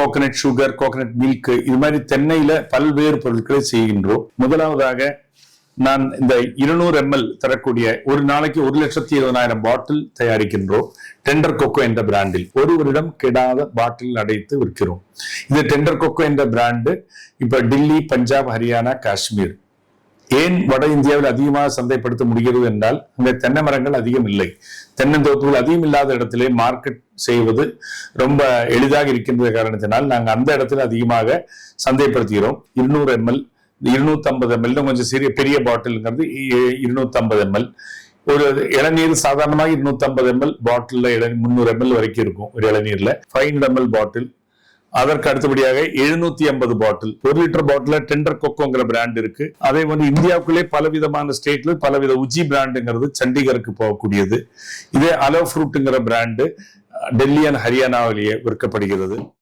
Coconut sugar, coconut milk, இது மாதிரி தென்னையில பல்வேறு பொருட்களை செய்கின்றோம். முதலாவதாக நான் இந்த 200 ml தரக்கூடிய ஒரு நாளைக்கு 1,20,000 பாட்டில் தயாரிக்கின்றோம். டெண்டர் கொக்கோ என்ற பிராண்டில் 1 வருடம் கெடாத பாட்டில் அடைத்து விற்கிறோம். இது டெண்டர் கொக்கோ என்ற பிராண்டு இப்ப டில்லி, பஞ்சாப், ஹரியானா, காஷ்மீர். ஏன் வட இந்தியாவில் அதிகமாக சந்தைப்படுத்த முடிகிறது என்றால் அங்கே தென்னை மரங்கள் அதிகம் இல்லை. தென்னந்தோப்புகள் அதிகம் இல்லாத இடத்திலே மார்க்கெட் செய்வது ரொம்ப எளிதாக இருக்கின்ற காரணத்தினால் நாங்கள் அந்த இடத்துல அதிகமாக சந்தைப்படுத்துகிறோம். 200 ml, 250 ml கொஞ்சம் சிறிய பெரிய பாட்டில்ங்கிறது 250 ml. ஒரு இளநீர் சாதாரணமாக 250 ml பாட்டில் 300 ml வரைக்கும் இருக்கும் ஒரு இளநீர்ல. 500 ml பாட்டில். அதற்கு அடுத்தபடியாக 750 பாட்டில், 1 லிட்டர் பாட்டில் டெண்டர் கொக்கோங்கிற பிராண்ட் இருக்கு. அதே வந்து இந்தியாவுக்குள்ளே பலவிதமான ஸ்டேட்ல பலவித உஜி பிராண்டுங்கிறது சண்டிகருக்கு போகக்கூடியது. இதே அலோ ஃப்ரூட்டுங்கிற பிராண்டு டெல்லி அண்ட் ஹரியானாவிலேயே விற்கப்படுகிறது.